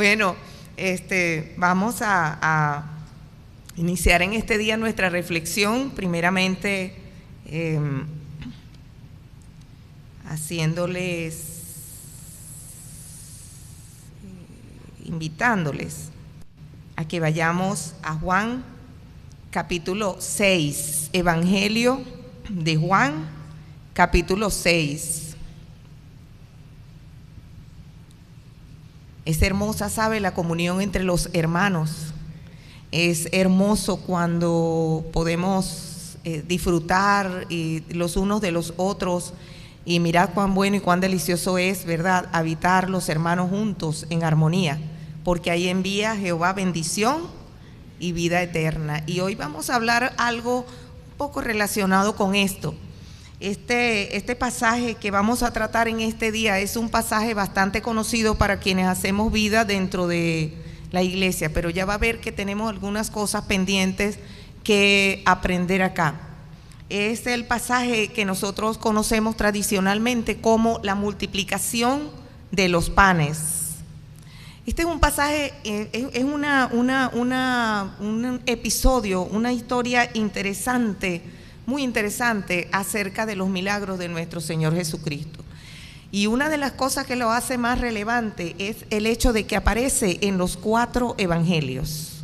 Bueno, vamos a iniciar en este día nuestra reflexión, primeramente invitándoles a que vayamos a Juan capítulo 6, Evangelio de Juan capítulo 6. Es hermosa, ¿sabe?, la comunión entre los hermanos. Es hermoso cuando podemos disfrutar los unos de los otros y mirar cuán bueno y cuán delicioso es, ¿verdad?, habitar los hermanos juntos en armonía, porque ahí envía Jehová bendición y vida eterna. Y hoy vamos a hablar algo un poco relacionado con esto. Este pasaje que vamos a tratar en este día es un pasaje bastante conocido para quienes hacemos vida dentro de la iglesia, pero ya va a ver que tenemos algunas cosas pendientes que aprender acá. Es el pasaje que nosotros conocemos tradicionalmente como la multiplicación de los panes. Este es un pasaje, es un episodio, una historia interesante, muy interesante acerca de los milagros de nuestro Señor Jesucristo. Y una de las cosas que lo hace más relevante es el hecho de que aparece en los 4 evangelios.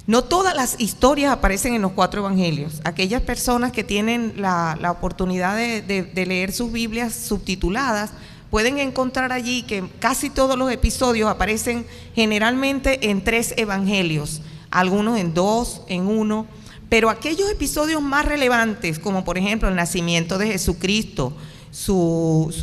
No todas las historias aparecen en los 4 evangelios. Aquellas personas que tienen la oportunidad de leer sus Biblias subtituladas pueden encontrar allí que casi todos los episodios aparecen generalmente en 3 evangelios, algunos en 2, en 1. Pero aquellos episodios más relevantes, como por ejemplo el nacimiento de Jesucristo, su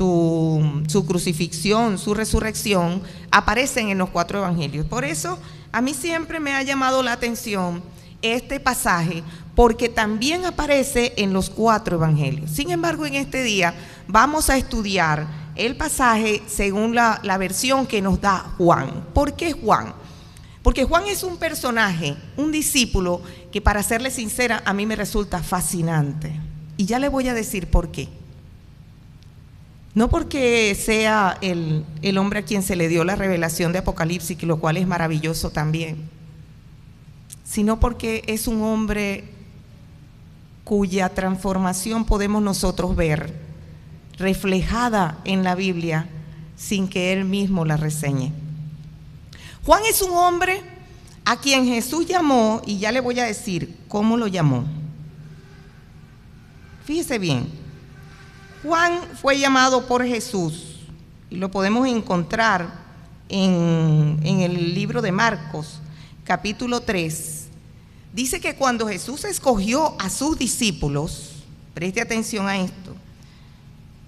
crucifixión, su resurrección, aparecen en los 4 evangelios. Por eso a mí siempre me ha llamado la atención este pasaje, porque también aparece en los 4 evangelios. Sin embargo, en este día vamos a estudiar el pasaje según la versión que nos da Juan. ¿Por qué Juan? Porque Juan es un personaje, un discípulo que, para serle sincera, a mí me resulta fascinante. Y ya le voy a decir por qué. No porque sea el hombre a quien se le dio la revelación de Apocalipsis, lo cual es maravilloso también, sino porque es un hombre cuya transformación podemos nosotros ver reflejada en la Biblia sin que él mismo la reseñe. Juan es un hombre a quien Jesús llamó, y ya le voy a decir cómo lo llamó. Fíjese bien, Juan fue llamado por Jesús, y lo podemos encontrar en el libro de Marcos, capítulo 3. Dice que cuando Jesús escogió a sus discípulos, preste atención a esto,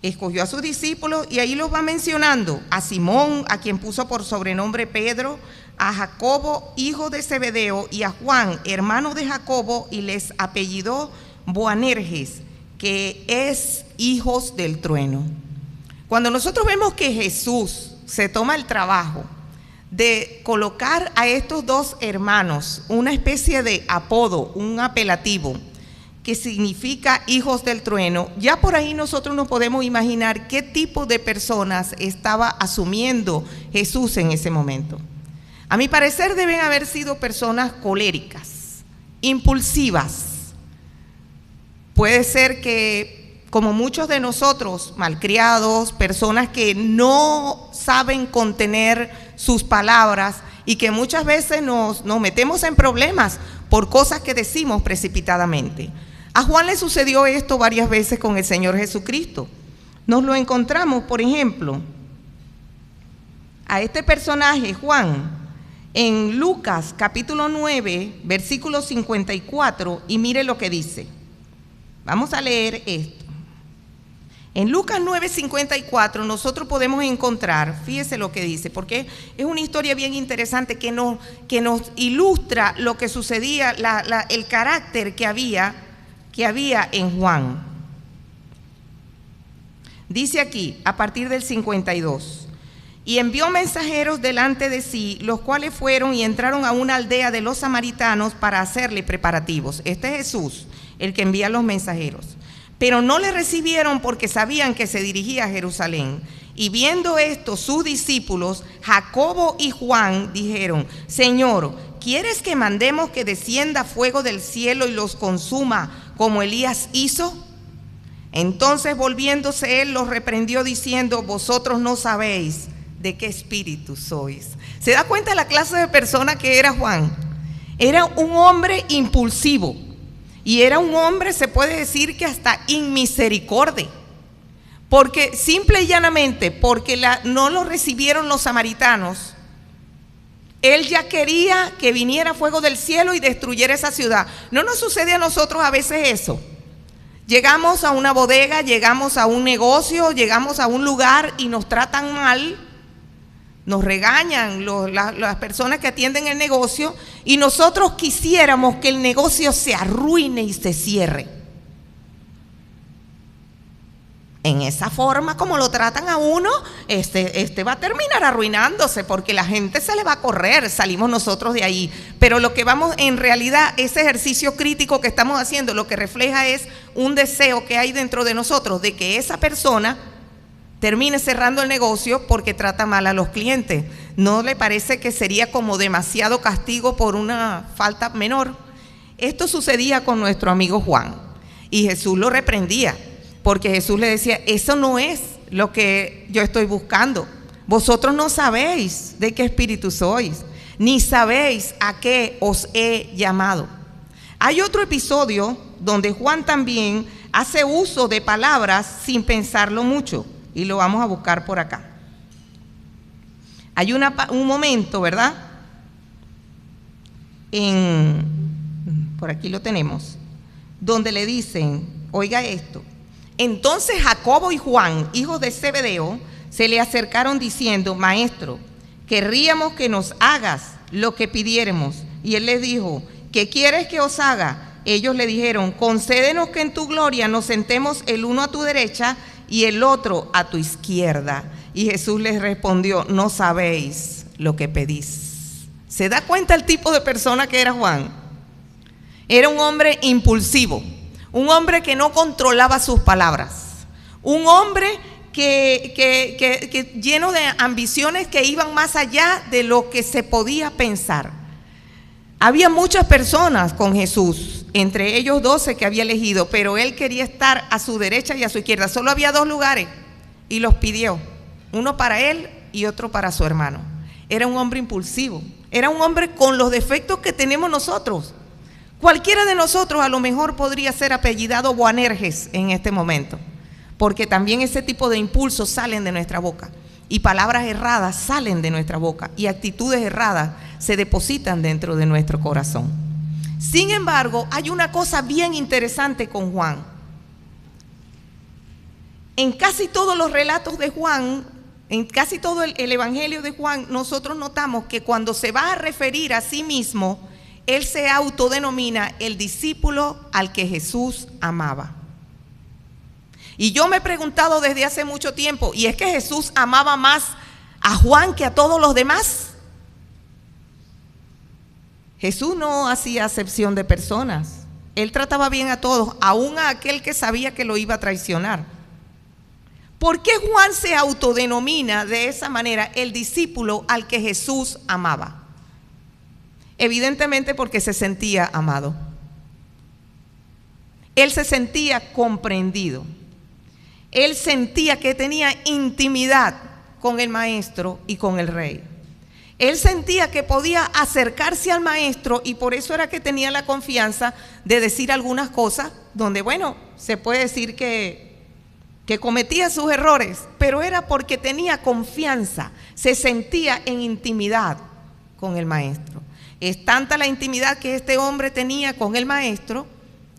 escogió a sus discípulos y ahí los va mencionando: a Simón, a quien puso por sobrenombre Pedro, a Jacobo, hijo de Zebedeo, y a Juan, hermano de Jacobo, y les apellidó Boanerges, que es hijos del trueno. Cuando nosotros vemos que Jesús se toma el trabajo de colocar a estos 2 hermanos una especie de apodo, un apelativo, que significa hijos del trueno, ya por ahí nosotros nos podemos imaginar qué tipo de personas estaba asumiendo Jesús en ese momento. A mi parecer deben haber sido personas coléricas, impulsivas. Puede ser que, como muchos de nosotros, malcriados, personas que no saben contener sus palabras y que muchas veces nos metemos en problemas por cosas que decimos precipitadamente. A Juan le sucedió esto varias veces con el Señor Jesucristo. Nos lo encontramos, por ejemplo, a este personaje, Juan, en Lucas capítulo 9, versículo 54, y mire lo que dice. Vamos a leer esto. En Lucas 9:54 nosotros podemos encontrar, fíjese lo que dice, porque es una historia bien interesante que nos ilustra lo que sucedía, el carácter que había en Juan. Dice aquí, a partir del 52, y envió mensajeros delante de sí, los cuales fueron y entraron a una aldea de los samaritanos para hacerle preparativos. Este es Jesús, el que envía los mensajeros. Pero no le recibieron porque sabían que se dirigía a Jerusalén. Y viendo esto, sus discípulos, Jacobo y Juan, dijeron: Señor, ¿quieres que mandemos que descienda fuego del cielo y los consuma como Elías hizo? Entonces, volviéndose él, los reprendió diciendo: vosotros no sabéis de qué espíritu sois. ¿Se da cuenta de la clase de persona que era Juan? Era un hombre impulsivo y era un hombre, se puede decir que hasta inmisericordia. Porque simple y llanamente, porque no lo recibieron los samaritanos, él ya quería que viniera fuego del cielo y destruyera esa ciudad. ¿No nos sucede a nosotros a veces eso? Llegamos a una bodega, llegamos a un negocio, llegamos a un lugar y nos tratan mal, nos regañan las personas que atienden el negocio y nosotros quisiéramos que el negocio se arruine y se cierre. En esa forma como lo tratan a uno, este va a terminar arruinándose porque la gente se le va a correr, salimos nosotros de ahí. Pero lo que vamos, en realidad, ese ejercicio crítico que estamos haciendo, lo que refleja es un deseo que hay dentro de nosotros de que esa persona termine cerrando el negocio porque trata mal a los clientes. ¿No le parece que sería como demasiado castigo por una falta menor? Esto sucedía con nuestro amigo Juan y Jesús lo reprendía. Porque Jesús le decía: eso no es lo que yo estoy buscando. Vosotros no sabéis de qué espíritu sois, ni sabéis a qué os he llamado. Hay otro episodio donde Juan también hace uso de palabras sin pensarlo mucho, y lo vamos a buscar por acá. Hay un momento, ¿verdad? Por aquí lo tenemos, donde le dicen, oiga esto: entonces Jacobo y Juan, hijos de Zebedeo, se le acercaron diciendo: Maestro, querríamos que nos hagas lo que pidiéremos. Y él les dijo: ¿qué quieres que os haga? Ellos le dijeron: concédenos que en tu gloria nos sentemos el uno a tu derecha y el otro a tu izquierda. Y Jesús les respondió: no sabéis lo que pedís. ¿Se da cuenta el tipo de persona que era Juan? Era un hombre impulsivo, un hombre que no controlaba sus palabras, un hombre que lleno de ambiciones que iban más allá de lo que se podía pensar. Había muchas personas con Jesús, entre ellos 12 que había elegido, pero él quería estar a su derecha y a su izquierda. Solo había 2 lugares y los pidió, uno para él y otro para su hermano. Era un hombre impulsivo, era un hombre con los defectos que tenemos nosotros. Cualquiera de nosotros a lo mejor podría ser apellidado Boanerges en este momento, porque también ese tipo de impulsos salen de nuestra boca y palabras erradas salen de nuestra boca y actitudes erradas se depositan dentro de nuestro corazón. Sin embargo, hay una cosa bien interesante con Juan. En casi todos los relatos de Juan, en casi todo el evangelio de Juan, nosotros notamos que cuando se va a referir a sí mismo, él se autodenomina el discípulo al que Jesús amaba. Y yo me he preguntado desde hace mucho tiempo, ¿y es que Jesús amaba más a Juan que a todos los demás? Jesús no hacía acepción de personas. Él trataba bien a todos, aún a aquel que sabía que lo iba a traicionar. ¿Por qué Juan se autodenomina de esa manera el discípulo al que Jesús amaba? Evidentemente porque se sentía amado. Él se sentía comprendido. Él sentía que tenía intimidad con el maestro y con el rey. Él sentía que podía acercarse al maestro y por eso era que tenía la confianza de decir algunas cosas donde, bueno, se puede decir que cometía sus errores, pero era porque tenía confianza, se sentía en intimidad con el maestro. Es tanta la intimidad que este hombre tenía con el maestro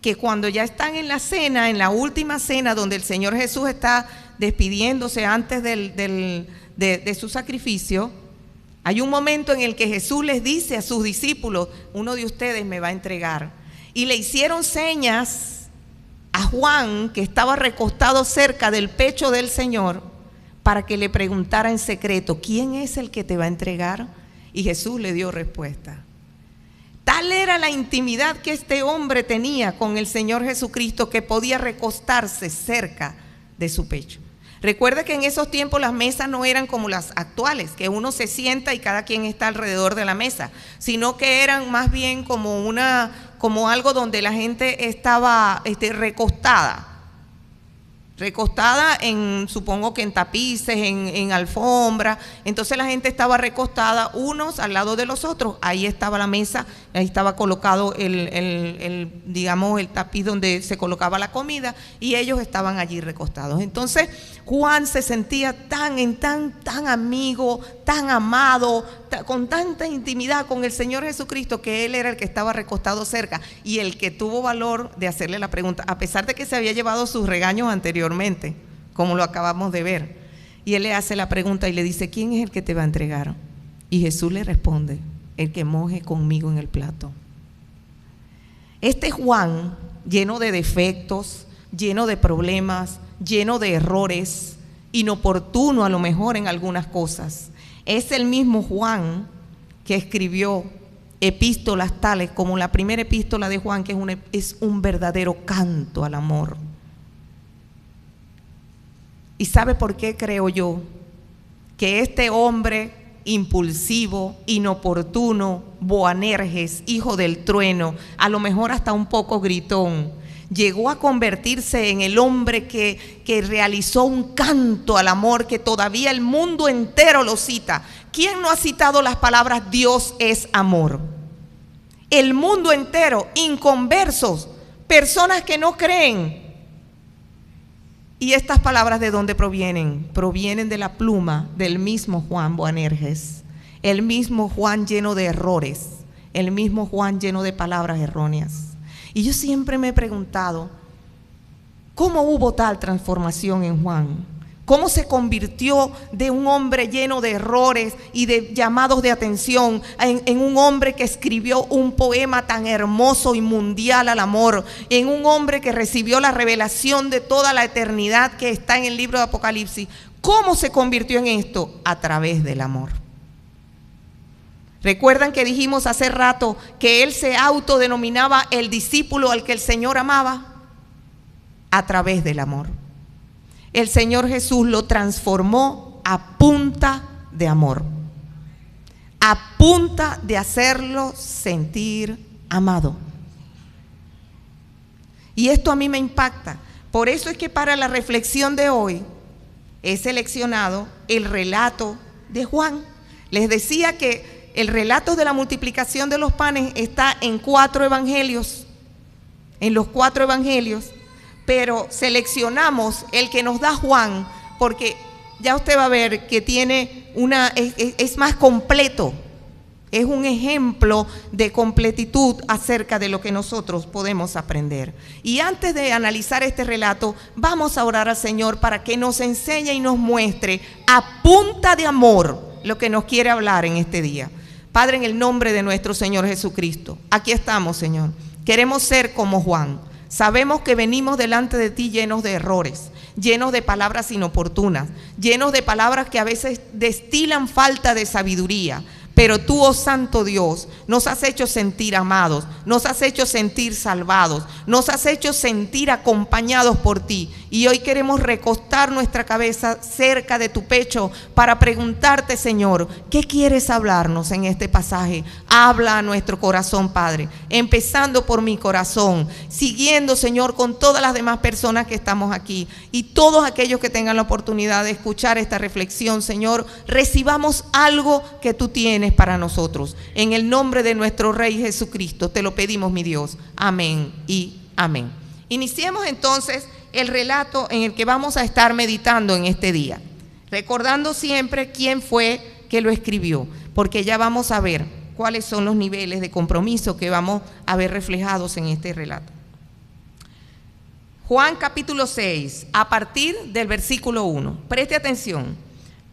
que cuando ya están en la cena, en la última cena donde el Señor Jesús está despidiéndose antes de su sacrificio, hay un momento en el que Jesús les dice a sus discípulos: uno de ustedes me va a entregar. Y le hicieron señas a Juan, que estaba recostado cerca del pecho del Señor, para que le preguntara en secreto: ¿quién es el que te va a entregar? Y Jesús le dio respuesta. Tal era la intimidad que este hombre tenía con el Señor Jesucristo que podía recostarse cerca de su pecho. Recuerda que en esos tiempos las mesas no eran como las actuales, que uno se sienta y cada quien está alrededor de la mesa, sino que eran más bien como algo donde la gente estaba recostada supongo que en tapices, en alfombra. Entonces la gente estaba recostada unos al lado de los otros. Ahí estaba la mesa, ahí estaba colocado digamos, el tapiz donde se colocaba la comida, y ellos estaban allí recostados. Entonces Juan se sentía tan amigo, tan amado, con tanta intimidad con el Señor Jesucristo, que él era el que estaba recostado cerca y el que tuvo valor de hacerle la pregunta, a pesar de que se había llevado sus regaños anteriormente, como lo acabamos de ver. Y él le hace la pregunta y le dice: ¿quién es el que te va a entregar? Y Jesús le responde: el que moje conmigo en el plato. Este Juan, lleno de defectos, lleno de problemas, lleno de errores, inoportuno a lo mejor en algunas cosas, es el mismo Juan que escribió epístolas tales como la primera epístola de Juan, que es un verdadero canto al amor. ¿Y sabe por qué creo yo que este hombre impulsivo, inoportuno, Boanerges, hijo del trueno, a lo mejor hasta un poco gritón, llegó a convertirse en el hombre que realizó un canto al amor que todavía el mundo entero lo cita? ¿Quién no ha citado las palabras Dios es amor? El mundo entero, inconversos, personas que no creen. ¿Y estas palabras de dónde provienen? Provienen de la pluma del mismo Juan Boanerges, el mismo Juan lleno de errores, el mismo Juan lleno de palabras erróneas. Y yo siempre me he preguntado, ¿cómo hubo tal transformación en Juan? ¿Cómo se convirtió de un hombre lleno de errores y de llamados de atención en un hombre que escribió un poema tan hermoso y mundial al amor, en un hombre que recibió la revelación de toda la eternidad que está en el libro de Apocalipsis? ¿Cómo se convirtió en esto? A través del amor. ¿Recuerdan que dijimos hace rato que él se autodenominaba el discípulo al que el Señor amaba? A través del amor. El Señor Jesús lo transformó a punta de amor, a punta de hacerlo sentir amado. Y esto a mí me impacta. Por eso es que para la reflexión de hoy he seleccionado el relato de Juan. Les decía que el relato de la multiplicación de los panes está en 4 evangelios, en los 4 evangelios. Pero seleccionamos el que nos da Juan, porque ya usted va a ver que tiene es más completo, es un ejemplo de completitud acerca de lo que nosotros podemos aprender. Y antes de analizar este relato, vamos a orar al Señor para que nos enseñe y nos muestre a punta de amor lo que nos quiere hablar en este día. Padre, en el nombre de nuestro Señor Jesucristo, aquí estamos, Señor. Queremos ser como Juan. Sabemos que venimos delante de ti llenos de errores, llenos de palabras inoportunas, llenos de palabras que a veces destilan falta de sabiduría. Pero tú, oh Santo Dios, nos has hecho sentir amados, nos has hecho sentir salvados, nos has hecho sentir acompañados por ti. Y hoy queremos recostar nuestra cabeza cerca de tu pecho para preguntarte, Señor, ¿qué quieres hablarnos en este pasaje? Habla a nuestro corazón, Padre, empezando por mi corazón, siguiendo, Señor, con todas las demás personas que estamos aquí y todos aquellos que tengan la oportunidad de escuchar esta reflexión. Señor, recibamos algo que tú tienes para nosotros. En el nombre de nuestro Rey Jesucristo te lo pedimos, mi Dios. Amén y amén. Iniciemos entonces el relato en el que vamos a estar meditando en este día, recordando siempre quién fue que lo escribió, porque ya vamos a ver cuáles son los niveles de compromiso que vamos a ver reflejados en este relato. Juan capítulo 6, a partir del versículo 1. Preste atención.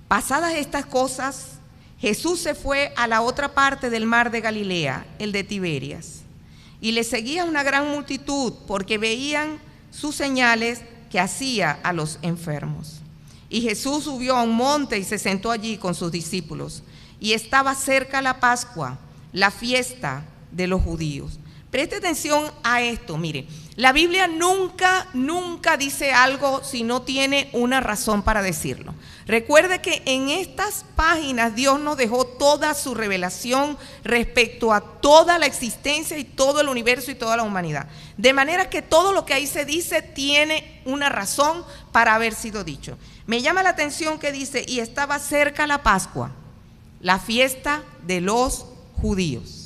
Pasadas estas cosas, Jesús se fue a la otra parte del mar de Galilea, el de Tiberias, y le seguía una gran multitud porque veían sus señales que hacía a los enfermos. Y Jesús subió a un monte y se sentó allí con sus discípulos. Y estaba cerca la Pascua, la fiesta de los judíos. Preste atención a esto, mire, la Biblia nunca dice algo si no tiene una razón para decirlo. Recuerde que en estas páginas Dios nos dejó toda su revelación respecto a toda la existencia y todo el universo y toda la humanidad. De manera que todo lo que ahí se dice tiene una razón para haber sido dicho. Me llama la atención que dice, y estaba cerca la Pascua, la fiesta de los judíos.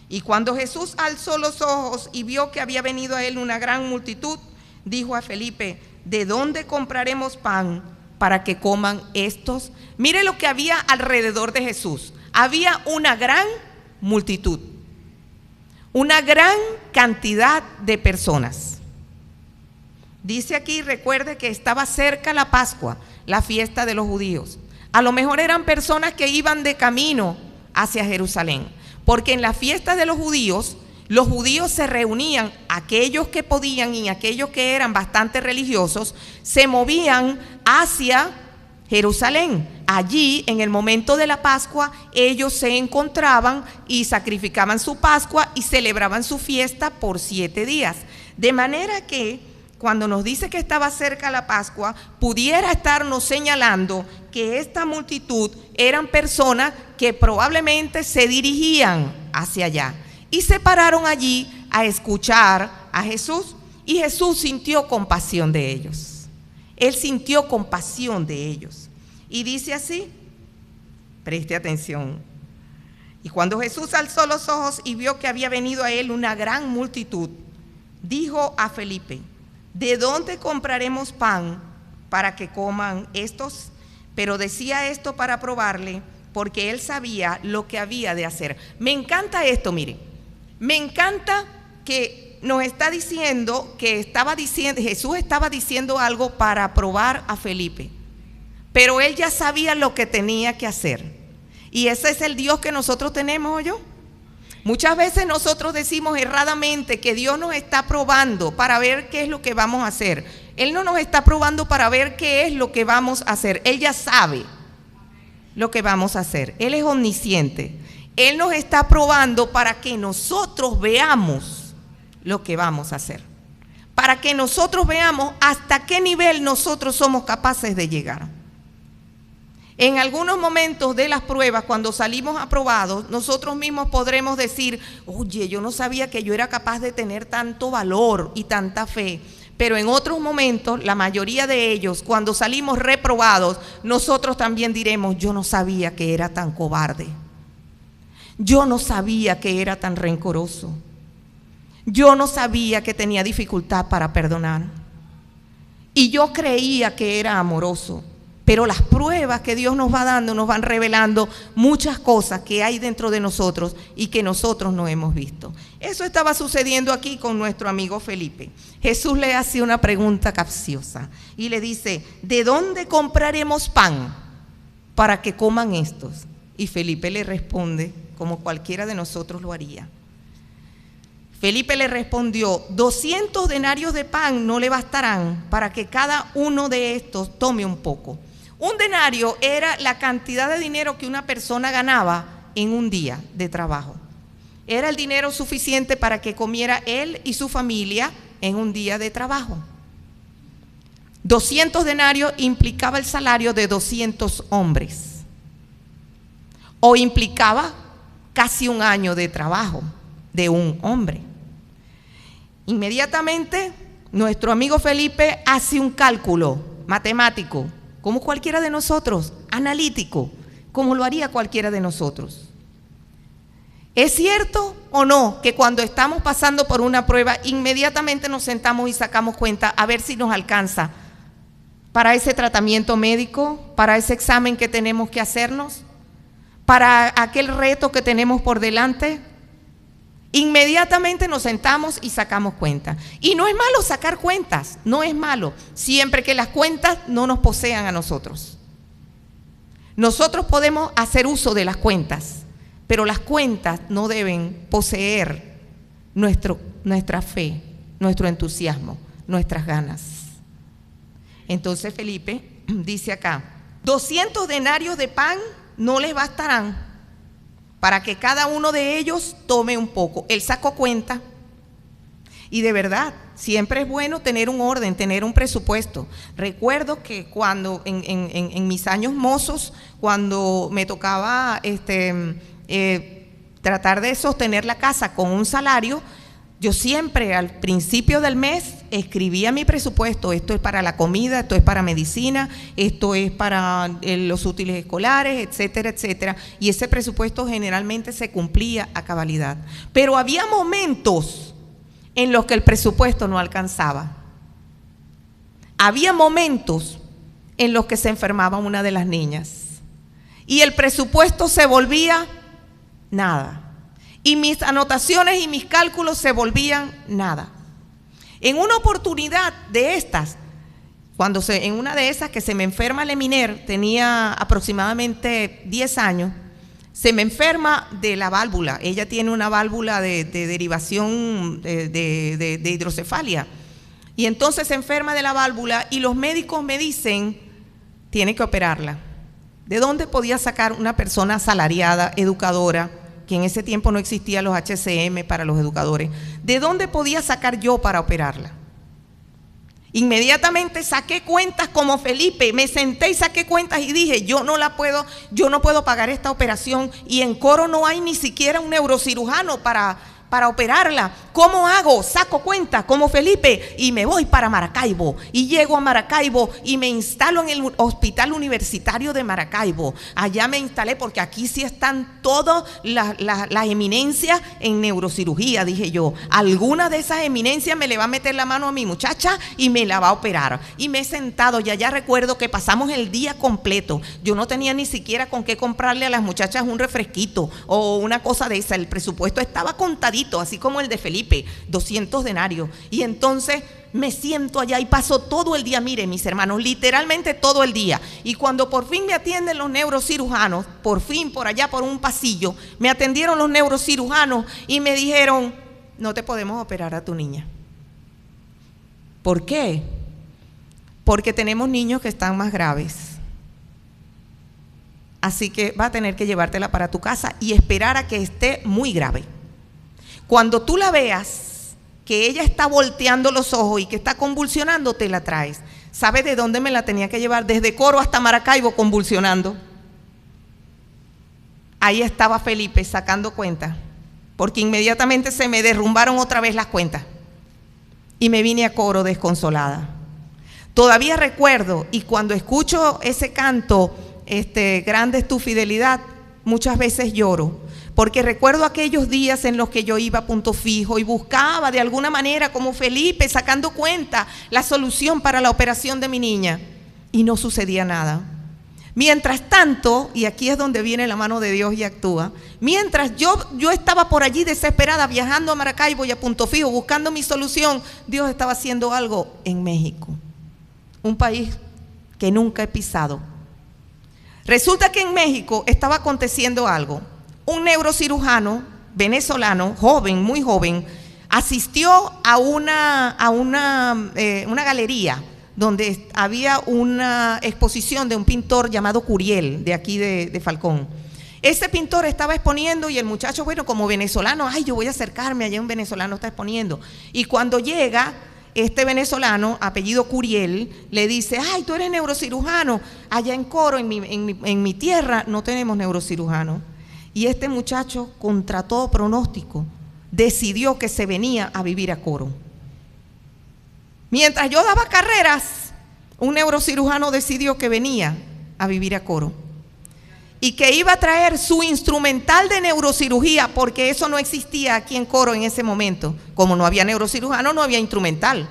Y cuando Jesús alzó los ojos y vio que había venido a él una gran multitud, dijo a Felipe, ¿de dónde compraremos pan para que coman estos? Mire lo que había alrededor de Jesús. Había una gran multitud, una gran cantidad de personas. Dice aquí, recuerde que estaba cerca la Pascua, la fiesta de los judíos. A lo mejor eran personas que iban de camino hacia Jerusalén, porque en la fiesta de los judíos se reunían, aquellos que podían y aquellos que eran bastante religiosos, se movían hacia Jerusalén. Allí, en el momento de la Pascua, ellos se encontraban y sacrificaban su Pascua y celebraban su fiesta por 7 días. De manera que, cuando nos dice que estaba cerca la Pascua, pudiera estarnos señalando que esta multitud eran personas que probablemente se dirigían hacia allá y se pararon allí a escuchar a Jesús, y Jesús sintió compasión de ellos. Él sintió compasión de ellos. Y dice así, preste atención. Y cuando Jesús alzó los ojos y vio que había venido a él una gran multitud, dijo a Felipe, ¿de dónde compraremos pan para que coman estos? Pero decía esto para probarle, porque él sabía lo que había de hacer. Me encanta esto, mire. Me encanta que nos está diciendo que Jesús estaba diciendo algo para probar a Felipe. Pero él ya sabía lo que tenía que hacer. Y ese es el Dios que nosotros tenemos, ¿oyó? Muchas veces nosotros decimos erradamente que Dios nos está probando para ver qué es lo que vamos a hacer. Él no nos está probando para ver qué es lo que vamos a hacer. Él ya sabe lo que vamos a hacer. Él es omnisciente. Él nos está probando para que nosotros veamos lo que vamos a hacer. Para que nosotros veamos hasta qué nivel nosotros somos capaces de llegar. En algunos momentos de las pruebas, cuando salimos aprobados, nosotros mismos podremos decir, oye, yo no sabía que yo era capaz de tener tanto valor y tanta fe. Pero en otros momentos, la mayoría de ellos, cuando salimos reprobados, nosotros también diremos, yo no sabía que era tan cobarde. Yo no sabía que era tan rencoroso. Yo no sabía que tenía dificultad para perdonar. Y yo creía que era amoroso. Pero las pruebas que Dios nos va dando nos van revelando muchas cosas que hay dentro de nosotros y que nosotros no hemos visto. Eso estaba sucediendo aquí con nuestro amigo Felipe. Jesús le hace una pregunta capciosa y le dice, ¿de dónde compraremos pan para que coman estos? Y Felipe le responde, como cualquiera de nosotros lo haría. Felipe le respondió, 200 denarios de pan no le bastarán para que cada uno de estos tome un poco. Un denario era la cantidad de dinero que una persona ganaba en un día de trabajo. Era el dinero suficiente para que comiera él y su familia en un día de trabajo. 200 denarios implicaba el salario de 200 hombres. O implicaba casi un año de trabajo de un hombre. Inmediatamente, nuestro amigo Felipe hace un cálculo matemático, como cualquiera de nosotros, analítico, como lo haría cualquiera de nosotros. ¿Es cierto o no que cuando estamos pasando por una prueba, inmediatamente nos sentamos y sacamos cuenta a ver si nos alcanza para ese tratamiento médico, para ese examen que tenemos que hacernos, para aquel reto que tenemos por delante? Inmediatamente nos sentamos y sacamos cuenta. Y no es malo sacar cuentas, no es malo, siempre que las cuentas no nos posean a nosotros. Nosotros podemos hacer uso de las cuentas, pero las cuentas no deben poseer nuestra fe, nuestro entusiasmo, nuestras ganas. Entonces Felipe dice acá, 200 denarios de pan no les bastarán para que cada uno de ellos tome un poco. Él sacó cuenta y de verdad, siempre es bueno tener un orden, tener un presupuesto. Recuerdo que cuando en mis años mozos, cuando me tocaba tratar de sostener la casa con un salario, yo siempre al principio del mes escribía mi presupuesto. Esto es para la comida, esto es para medicina, esto es para los útiles escolares, etcétera, etcétera. Y ese presupuesto generalmente se cumplía a cabalidad. Pero había momentos en los que el presupuesto no alcanzaba. Había momentos en los que se enfermaba una de las niñas y el presupuesto se volvía nada. Y mis anotaciones y mis cálculos se volvían nada. En una oportunidad de estas, en una de esas que se me enferma Leminer, tenía aproximadamente 10 años, se me enferma de la válvula. Ella tiene una válvula de derivación de hidrocefalia. Y entonces se enferma de la válvula y los médicos me dicen, tiene que operarla. ¿De dónde podía sacar una persona asalariada, educadora, que en ese tiempo no existían los HCM para los educadores? ¿De dónde podía sacar yo para operarla? Inmediatamente saqué cuentas como Felipe, me senté y saqué cuentas y dije, yo no puedo pagar esta operación y en Coro no hay ni siquiera un neurocirujano para operarla. ¿Cómo hago? Saco cuenta como Felipe y me voy para Maracaibo. Y llego a Maracaibo y me instalo en el Hospital Universitario de Maracaibo. Allá me instalé porque aquí sí están todas las eminencias en neurocirugía, dije yo. Alguna de esas eminencias me le va a meter la mano a mi muchacha y me la va a operar. Y me he sentado y allá recuerdo que pasamos el día completo. Yo no tenía ni siquiera con qué comprarle a las muchachas un refresquito o una cosa de esa. El presupuesto estaba contadito, así como el de Felipe, 200 denarios. Y entonces me siento allá y paso todo el día, miren mis hermanos, literalmente todo el día. Y cuando por fin me atienden los neurocirujanos, por fin por allá por un pasillo, me atendieron los neurocirujanos y me dijeron, no te podemos operar a tu niña. ¿Por qué? Porque tenemos niños que están más graves. Así que va a tener que llevártela para tu casa y esperar a que esté muy grave. Cuando tú la veas, que ella está volteando los ojos y que está convulsionando, te la traes. ¿Sabes de dónde me la tenía que llevar? Desde Coro hasta Maracaibo convulsionando. Ahí estaba Felipe sacando cuentas, porque inmediatamente se me derrumbaron otra vez las cuentas. Y me vine a Coro desconsolada. Todavía recuerdo, y cuando escucho ese canto, grande es tu fidelidad, muchas veces lloro. Porque recuerdo aquellos días en los que yo iba a Punto Fijo y buscaba de alguna manera, como Felipe, sacando cuenta, la solución para la operación de mi niña. Y no sucedía nada. Mientras tanto, y aquí es donde viene la mano de Dios y actúa, mientras yo estaba por allí desesperada, viajando a Maracaibo y a Punto Fijo, buscando mi solución, Dios estaba haciendo algo en México. Un país que nunca he pisado. Resulta que en México estaba aconteciendo algo. Un neurocirujano venezolano, joven, muy joven, asistió a una galería donde había una exposición de un pintor llamado Curiel, de aquí de Falcón. Ese pintor estaba exponiendo y el muchacho, bueno, como venezolano, ay, yo voy a acercarme, allá un venezolano está exponiendo. Y cuando llega, este venezolano, apellido Curiel, le dice, ay, tú eres neurocirujano, allá en Coro, en mi tierra, no tenemos neurocirujano. Y este muchacho, contra todo pronóstico, decidió que se venía a vivir a Coro. Mientras yo daba carreras, un neurocirujano decidió que venía a vivir a Coro y que iba a traer su instrumental de neurocirugía, porque eso no existía aquí en Coro en ese momento. Como no había neurocirujano, no había instrumental.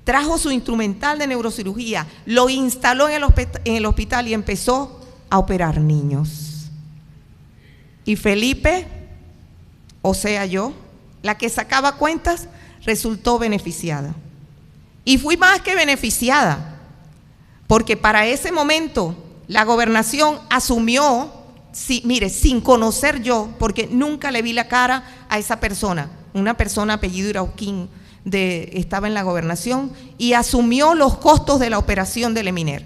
Trajo su instrumental de neurocirugía, lo instaló en el hospital y empezó a operar niños. Y Felipe, o sea yo, la que sacaba cuentas, resultó beneficiada. Y fui más que beneficiada, porque para ese momento la gobernación asumió, sin conocer yo, porque nunca le vi la cara a esa persona, una persona apellido Irauquín, estaba en la gobernación, y asumió los costos de la operación de Leminer.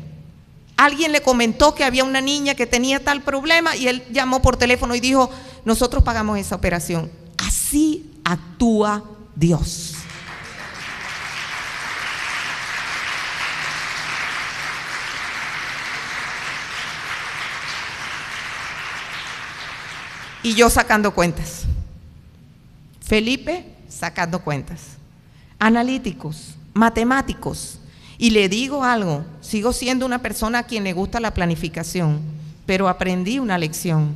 Alguien le comentó que había una niña que tenía tal problema y él llamó por teléfono y dijo, nosotros pagamos esa operación. Así actúa Dios. Y yo sacando cuentas. Felipe sacando cuentas. Analíticos, matemáticos. Y le digo algo, sigo siendo una persona a quien le gusta la planificación, pero aprendí una lección.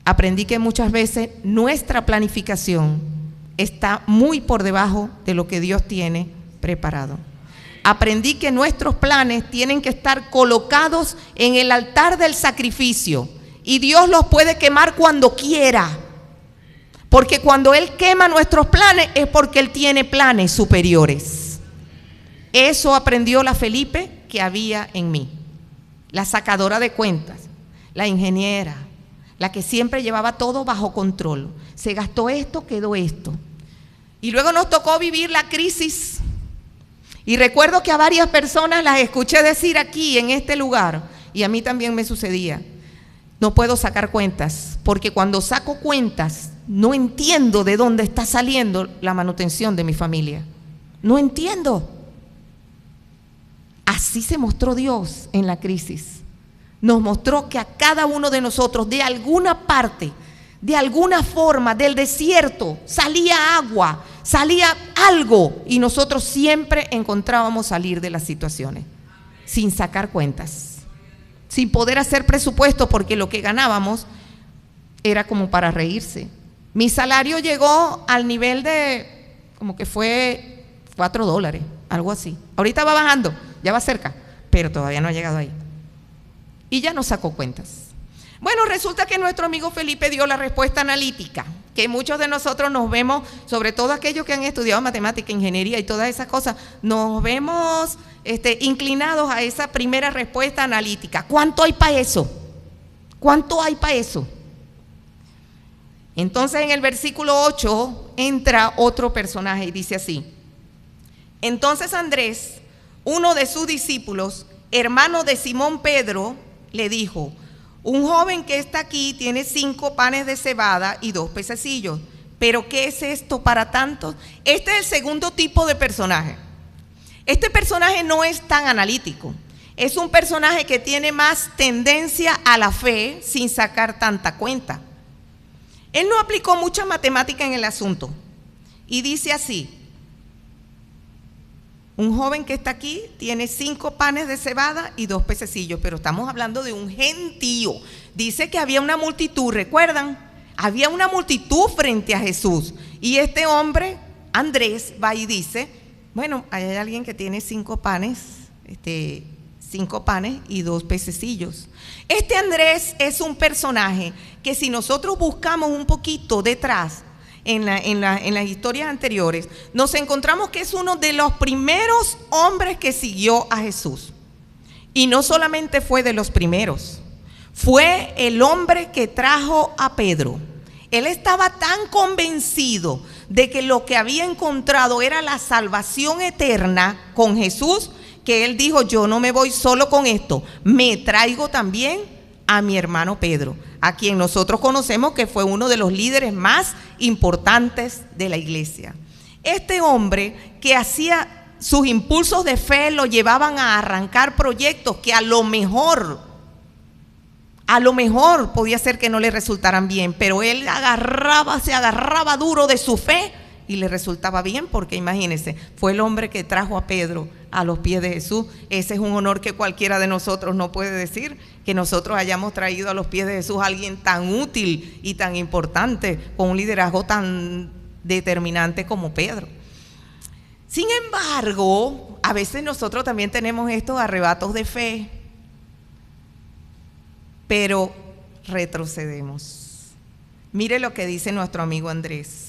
Aprendí que muchas veces nuestra planificación está muy por debajo de lo que Dios tiene preparado. Aprendí que nuestros planes tienen que estar colocados en el altar del sacrificio y Dios los puede quemar cuando quiera. Porque cuando Él quema nuestros planes es porque Él tiene planes superiores. Eso aprendió la Felipe que había en mí. La sacadora de cuentas, la ingeniera, la que siempre llevaba todo bajo control. Se gastó esto, quedó esto. Y luego nos tocó vivir la crisis. Y recuerdo que a varias personas las escuché decir aquí en este lugar, y a mí también me sucedía: no puedo sacar cuentas, porque cuando saco cuentas no entiendo de dónde está saliendo la manutención de mi familia. No entiendo. Así se mostró Dios en la crisis. Nos mostró que a cada uno de nosotros, de alguna parte, de alguna forma, del desierto, salía agua, salía algo, y nosotros siempre encontrábamos salir de las situaciones, sin sacar cuentas, sin poder hacer presupuesto, porque lo que ganábamos era como para reírse. Mi salario llegó al nivel de, como que fue $4, algo así. Ahorita va bajando, ya va cerca, pero todavía no ha llegado ahí. Y ya no sacó cuentas. Bueno, resulta que nuestro amigo Felipe dio la respuesta analítica, que muchos de nosotros nos vemos, sobre todo aquellos que han estudiado matemática, ingeniería y todas esas cosas, nos vemos inclinados a esa primera respuesta analítica. ¿Cuánto hay para eso? ¿Cuánto hay para eso? Entonces en el versículo 8 entra otro personaje y dice así: entonces Andrés, uno de sus discípulos, hermano de Simón Pedro, le dijo: un joven que está aquí tiene 5 panes de cebada y 2 pececillos. ¿Pero qué es esto para tantos? Este es el segundo tipo de personaje. Este personaje no es tan analítico. Es un personaje que tiene más tendencia a la fe sin sacar tanta cuenta. Él no aplicó mucha matemática en el asunto. Y dice así: un joven que está aquí tiene 5 panes de cebada y 2 pececillos, pero estamos hablando de un gentío. Dice que había una multitud, ¿recuerdan? Había una multitud frente a Jesús. Y este hombre, Andrés, va y dice: bueno, hay alguien que tiene 5 panes, 5 panes y 2 pececillos. Este Andrés es un personaje que, si nosotros buscamos un poquito detrás, en las historias anteriores, nos encontramos que es uno de los primeros hombres que siguió a Jesús. Y no solamente fue de los primeros, fue el hombre que trajo a Pedro. Él estaba tan convencido de que lo que había encontrado era la salvación eterna con Jesús, que él dijo: yo no me voy solo con esto, me traigo también a mi hermano Pedro, a quien nosotros conocemos que fue uno de los líderes más importantes de la iglesia. Este hombre, que hacía sus impulsos de fe, lo llevaban a arrancar proyectos que a lo mejor podía ser que no le resultaran bien, pero él se agarraba duro de su fe y le resultaba bien, porque imagínense, fue el hombre que trajo a Pedro a los pies de Jesús. Ese es un honor que cualquiera de nosotros no puede decir, que nosotros hayamos traído a los pies de Jesús a alguien tan útil y tan importante, con un liderazgo tan determinante como Pedro. Sin embargo, a veces nosotros también tenemos estos arrebatos de fe, pero retrocedemos. Mire lo que dice nuestro amigo Andrés.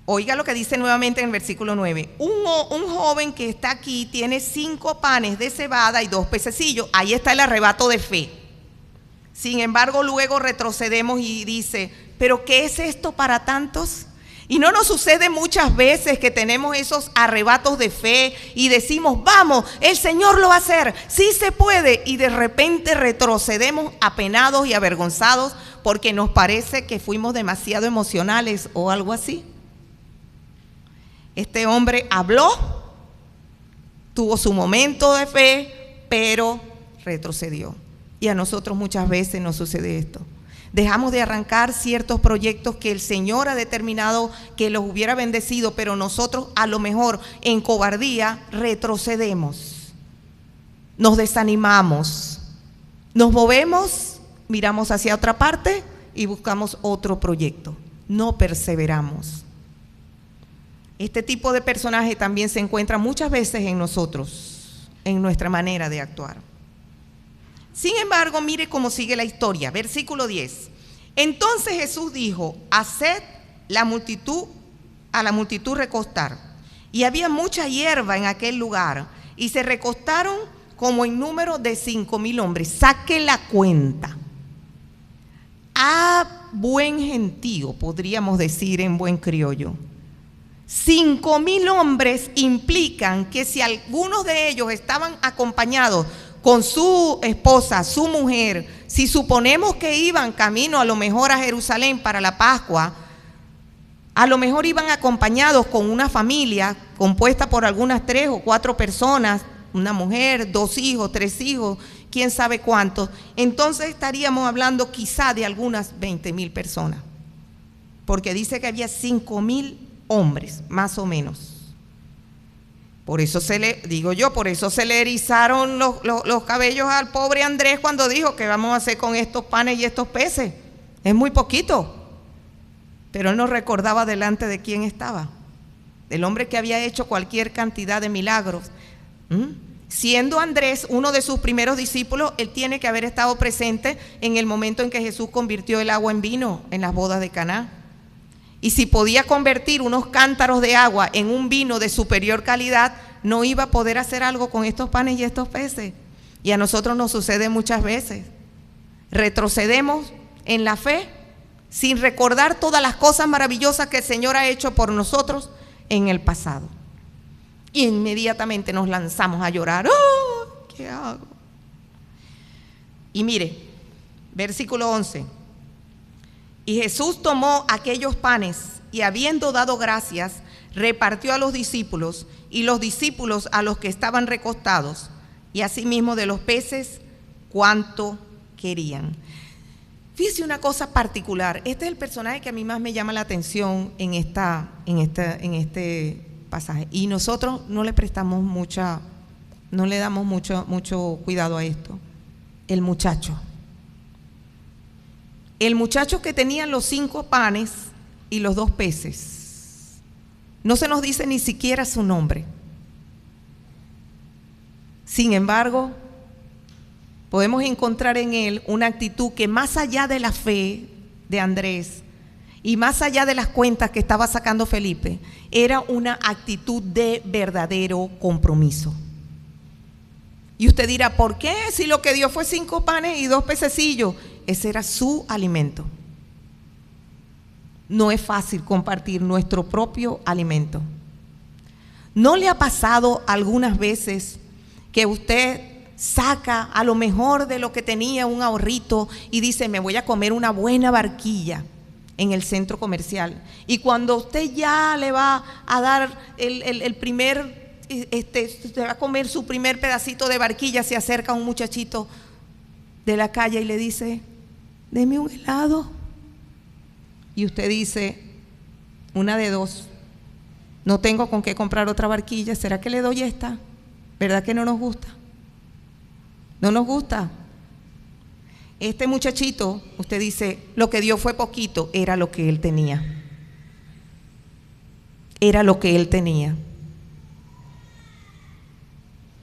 Oiga lo que dice nuevamente en el versículo 9. Un joven que está aquí tiene 5 panes de cebada y 2 pececillos. Ahí está el arrebato de fe. Sin embargo, luego retrocedemos y dice: ¿pero qué es esto para tantos? Y no nos sucede muchas veces que tenemos esos arrebatos de fe y decimos: vamos, el Señor lo va a hacer, sí se puede, y de repente retrocedemos apenados y avergonzados porque nos parece que fuimos demasiado emocionales o algo así. Este hombre habló, tuvo su momento de fe, pero retrocedió. Y a nosotros muchas veces nos sucede esto. Dejamos de arrancar ciertos proyectos que el Señor ha determinado que los hubiera bendecido, pero nosotros a lo mejor en cobardía retrocedemos, nos desanimamos, nos movemos, miramos hacia otra parte y buscamos otro proyecto, no perseveramos. Este tipo de personaje también se encuentra muchas veces en nosotros, en nuestra manera de actuar. Sin embargo, mire cómo sigue la historia, versículo 10. Entonces Jesús dijo: haced a la multitud recostar. Y había mucha hierba en aquel lugar, y se recostaron como en número de 5,000 hombres. Saque la cuenta. A buen gentío, podríamos decir en buen criollo. 5,000 hombres implican que si algunos de ellos estaban acompañados con su esposa, su mujer, si suponemos que iban camino a lo mejor a Jerusalén para la Pascua, a lo mejor iban acompañados con una familia compuesta por algunas 3 o 4 personas, una mujer, 2 hijos, 3 hijos, quién sabe cuántos, entonces estaríamos hablando quizá de algunas 20,000 personas, porque dice que había 5,000 hombres, más o menos. Por eso por eso se le erizaron los cabellos al pobre Andrés cuando dijo: ¿qué vamos a hacer con estos panes y estos peces? Es muy poquito. Pero él no recordaba delante de quién estaba, del hombre que había hecho cualquier cantidad de milagros. Siendo Andrés uno de sus primeros discípulos, él tiene que haber estado presente en el momento en que Jesús convirtió el agua en vino en las bodas de Caná. Y si podía convertir unos cántaros de agua en un vino de superior calidad, no iba a poder hacer algo con estos panes y estos peces. Y a nosotros nos sucede muchas veces. Retrocedemos en la fe sin recordar todas las cosas maravillosas que el Señor ha hecho por nosotros en el pasado. Y inmediatamente nos lanzamos a llorar. ¡Oh! ¿Qué hago? Y mire, versículo 11. Y Jesús tomó aquellos panes y, habiendo dado gracias, repartió a los discípulos, y los discípulos a los que estaban recostados, y asimismo de los peces cuanto querían. Fíjese una cosa particular. Este es el personaje que a mí más me llama la atención en este pasaje. Y nosotros no le prestamos no le damos mucho cuidado a esto. El muchacho. El muchacho que tenía los 5 panes y los 2 peces. No se nos dice ni siquiera su nombre. Sin embargo, podemos encontrar en él una actitud que, más allá de la fe de Andrés y más allá de las cuentas que estaba sacando Felipe, era una actitud de verdadero compromiso. Y usted dirá: ¿por qué? Si lo que dio fue 5 panes y 2 pececillos. Ese era su alimento. No es fácil compartir nuestro propio alimento. ¿No le ha pasado algunas veces que usted saca a lo mejor de lo que tenía un ahorrito y dice: me voy a comer una buena barquilla en el centro comercial? Y cuando usted ya le va a dar el primer, se va a comer su primer pedacito de barquilla, se acerca un muchachito de la calle y le dice: deme un helado. Y usted dice: una de dos, no tengo con qué comprar otra barquilla, ¿será que le doy esta? ¿Verdad que no nos gusta? No nos gusta. Este muchachito, usted dice: lo que dio fue poquito. Era lo que él tenía. Era lo que él tenía.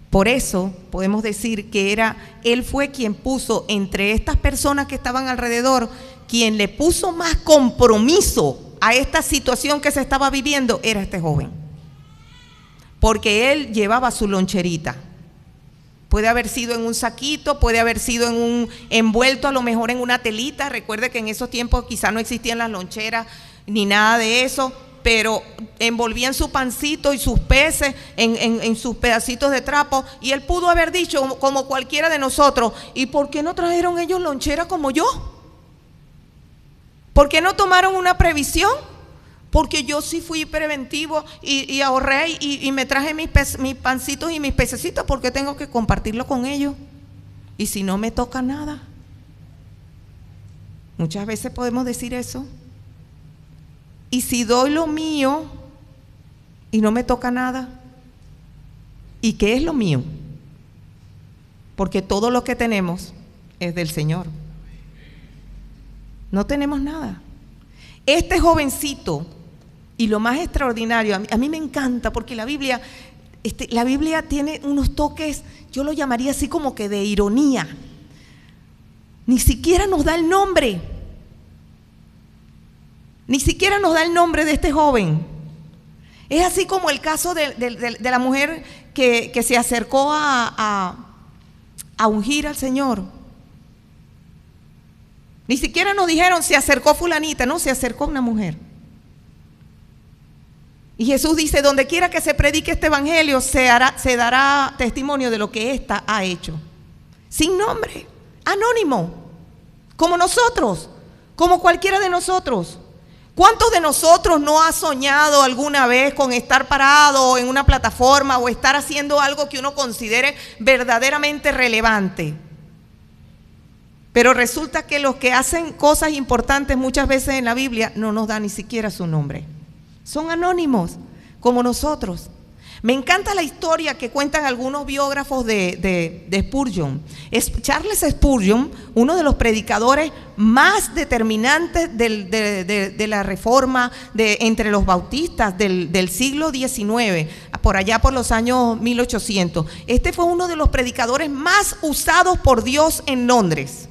Por eso podemos decir que él fue quien puso entre estas personas que estaban alrededor, quien le puso más compromiso a esta situación que se estaba viviendo, era este joven. Porque él llevaba su loncherita. Puede haber sido en un saquito, puede haber sido envuelto a lo mejor en una telita. Recuerde que en esos tiempos quizá no existían las loncheras ni nada de eso, pero envolvían su pancito y sus peces en sus pedacitos de trapo, y él pudo haber dicho, como cualquiera de nosotros: ¿y por qué no trajeron ellos lonchera como yo? ¿Por qué no tomaron una previsión? Porque yo sí fui preventivo y ahorré y me traje mis pancitos y mis pececitos porque tengo que compartirlo con ellos. Y si no me toca nada. Muchas veces podemos decir eso. Y si doy lo mío y no me toca nada. ¿Y qué es lo mío? Porque todo lo que tenemos es del Señor. No tenemos nada. Este jovencito, y lo más extraordinario, a mí me encanta porque la Biblia tiene unos toques, yo lo llamaría así como que de ironía. Ni siquiera nos da el nombre. Ni siquiera nos da el nombre de este joven. Es así como el caso de la mujer que se acercó a ungir al Señor. Ni siquiera nos dijeron se acercó fulanita, no, se acercó una mujer. Y Jesús dice, donde quiera que se predique este evangelio, se dará testimonio de lo que ésta ha hecho. Sin nombre, anónimo, como nosotros, como cualquiera de nosotros. ¿Cuántos de nosotros no ha soñado alguna vez con estar parado en una plataforma o estar haciendo algo que uno considere verdaderamente relevante? Pero resulta que los que hacen cosas importantes muchas veces en la Biblia no nos dan ni siquiera su nombre. Son anónimos, como nosotros. Me encanta la historia que cuentan algunos biógrafos de Spurgeon. Charles Spurgeon, uno de los predicadores más determinantes de la reforma entre los bautistas del siglo XIX, por allá por los años 1800. Este fue uno de los predicadores más usados por Dios en Londres.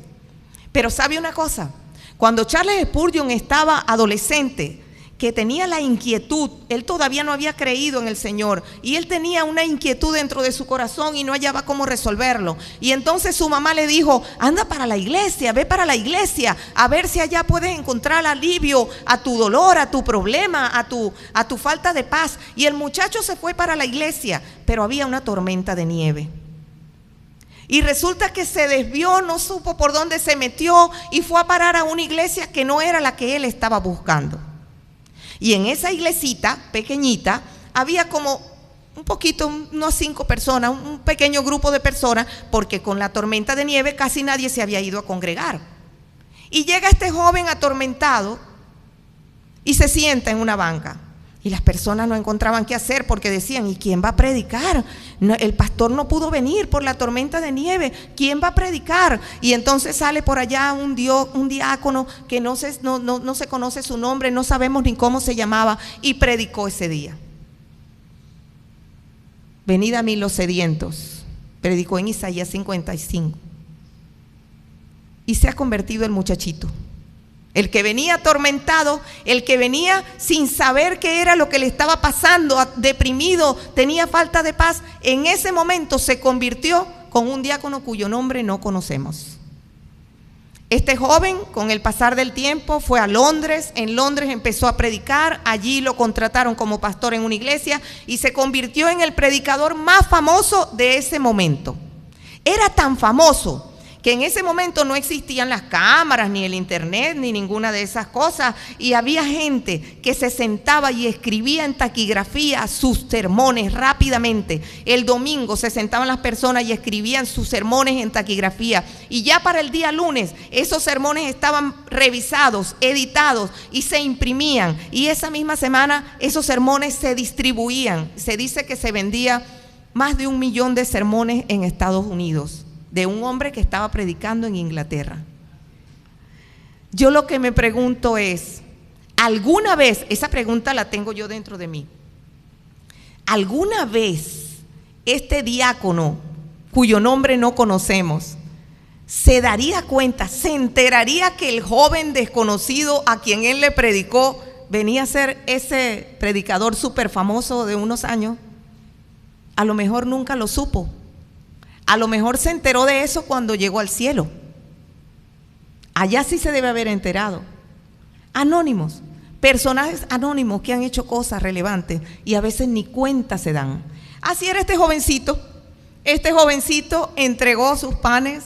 Pero ¿sabe una cosa? Cuando Charles Spurgeon estaba adolescente, que tenía la inquietud, él todavía no había creído en el Señor y él tenía una inquietud dentro de su corazón y no hallaba cómo resolverlo. Y entonces su mamá le dijo, anda para la iglesia, ve para la iglesia, a ver si allá puedes encontrar alivio a tu dolor, a tu problema, a tu falta de paz. Y el muchacho se fue para la iglesia, pero había una tormenta de nieve. Y resulta que se desvió, no supo por dónde se metió y fue a parar a una iglesia que no era la que él estaba buscando. Y en esa iglesita pequeñita había como un poquito, unas 5 personas, un pequeño grupo de personas, porque con la tormenta de nieve casi nadie se había ido a congregar. Y llega este joven atormentado y se sienta en una banca. Y las personas no encontraban qué hacer porque decían, ¿y quién va a predicar? No, el pastor no pudo venir por la tormenta de nieve, ¿quién va a predicar? Y entonces sale por allá un diácono que no se conoce su nombre, no sabemos ni cómo se llamaba, y predicó ese día. Venid a mí los sedientos, predicó en Isaías 55. Y se ha convertido el muchachito. El que venía atormentado, el que venía sin saber qué era lo que le estaba pasando, deprimido, tenía falta de paz, en ese momento se convirtió con un diácono cuyo nombre no conocemos. Este joven, con el pasar del tiempo, fue a Londres, en Londres empezó a predicar, allí lo contrataron como pastor en una iglesia y se convirtió en el predicador más famoso de ese momento. Era tan famoso que en ese momento no existían las cámaras, ni el internet, ni ninguna de esas cosas, y había gente que se sentaba y escribía en taquigrafía sus sermones rápidamente. El domingo se sentaban las personas y escribían sus sermones en taquigrafía, y ya para el día lunes esos sermones estaban revisados, editados y se imprimían, y esa misma semana esos sermones se distribuían. Se dice que se vendía más de 1 millón de sermones en Estados Unidos, de un hombre que estaba predicando en Inglaterra. Yo lo que me pregunto es, ¿alguna vez, esa pregunta la tengo yo dentro de mí, alguna vez este diácono, cuyo nombre no conocemos, se daría cuenta, se enteraría que el joven desconocido a quien él le predicó venía a ser ese predicador súper famoso de unos años? A lo mejor nunca lo supo. A lo mejor se enteró de eso cuando llegó al cielo. Allá sí se debe haber enterado. Anónimos, personajes anónimos que han hecho cosas relevantes y a veces ni cuenta se dan. Así era este jovencito. Este jovencito entregó sus panes,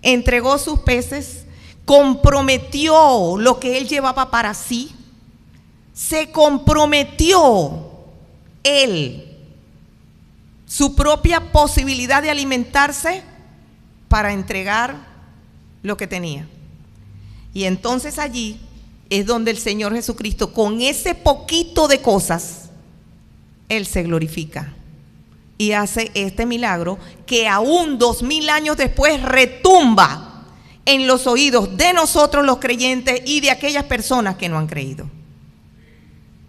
entregó sus peces, comprometió lo que él llevaba para sí, se comprometió él, su propia posibilidad de alimentarse para entregar lo que tenía. Y entonces allí es donde el Señor Jesucristo, con ese poquito de cosas, Él se glorifica y hace este milagro que aún 2000 años después retumba en los oídos de nosotros los creyentes y de aquellas personas que no han creído.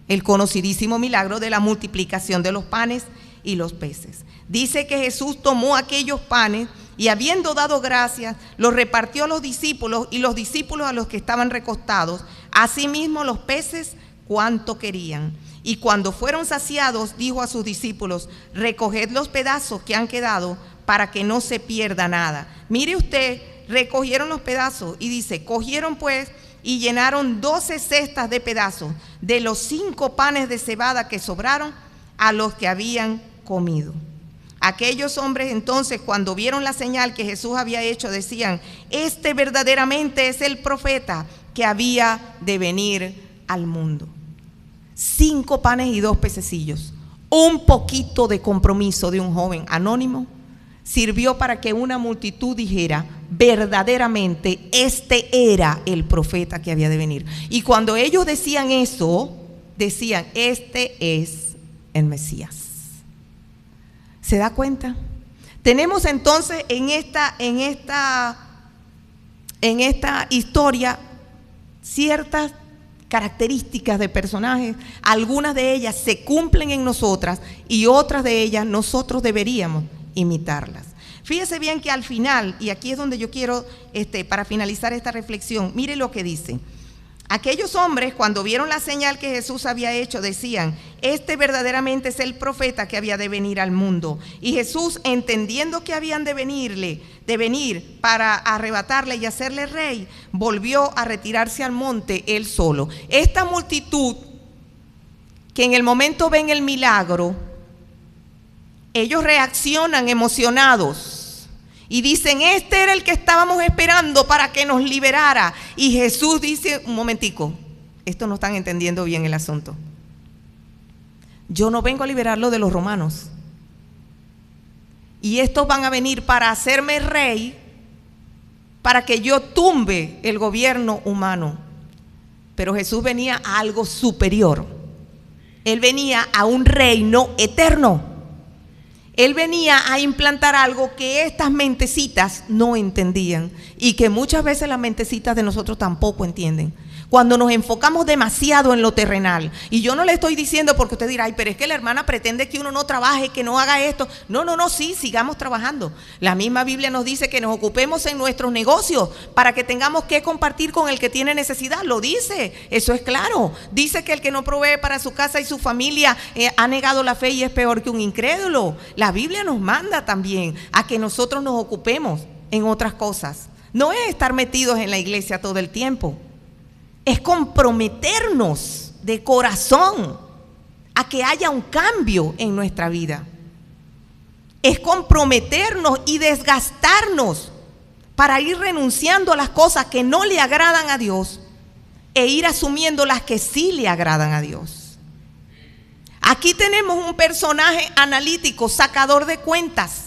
El conocidísimo milagro de la multiplicación de los panes y los peces. Dice que Jesús tomó aquellos panes y habiendo dado gracias, los repartió a los discípulos y los discípulos a los que estaban recostados, asimismo los peces cuanto querían. Y cuando fueron saciados, dijo a sus discípulos: recoged los pedazos que han quedado para que no se pierda nada. Mire usted, recogieron los pedazos y dice, cogieron pues y llenaron 12 cestas de pedazos de los 5 panes de cebada que sobraron a los que habían comido. Aquellos hombres entonces, cuando vieron la señal que Jesús había hecho, decían: este verdaderamente es el profeta que había de venir al mundo. 5 panes y 2 pececillos. Un poquito de compromiso de un joven anónimo sirvió para que una multitud dijera: verdaderamente este era el profeta que había de venir. Y cuando ellos decían eso, decían: este es el Mesías. ¿Se da cuenta? Tenemos entonces en esta historia ciertas características de personajes. Algunas de ellas se cumplen en nosotras y otras de ellas nosotros deberíamos imitarlas. Fíjese bien que al final, y aquí es donde yo quiero, para finalizar esta reflexión, mire lo que dice. Aquellos hombres, cuando vieron la señal que Jesús había hecho, decían: este verdaderamente es el profeta que había de venir al mundo. Y Jesús, entendiendo que habían de venir para arrebatarle y hacerle rey, volvió a retirarse al monte él solo. Esta multitud, que en el momento ven el milagro, ellos reaccionan emocionados y dicen: este era el que estábamos esperando para que nos liberara. Y Jesús dice: un momentico, esto no están entendiendo bien el asunto. Yo no vengo a liberarlo de los romanos. Y estos van a venir para hacerme rey, para que yo tumbe el gobierno humano. Pero Jesús venía a algo superior. Él venía a un reino eterno. Él venía a implantar algo que estas mentecitas no entendían y que muchas veces las mentecitas de nosotros tampoco entienden. Cuando nos enfocamos demasiado en lo terrenal, y yo no le estoy diciendo porque usted dirá: ay, pero es que la hermana pretende que uno no trabaje, que no haga esto. No, sí, sigamos trabajando. La misma Biblia nos dice que nos ocupemos en nuestros negocios para que tengamos que compartir con el que tiene necesidad. Lo dice, eso es claro. Dice que el que no provee para su casa y su familia ha negado la fe y es peor que un incrédulo. La Biblia nos manda también a que nosotros nos ocupemos en otras cosas. No es estar metidos en la iglesia todo el tiempo. Es comprometernos de corazón a que haya un cambio en nuestra vida. Es comprometernos y desgastarnos para ir renunciando a las cosas que no le agradan a Dios e ir asumiendo las que sí le agradan a Dios. Aquí tenemos un personaje analítico, sacador de cuentas.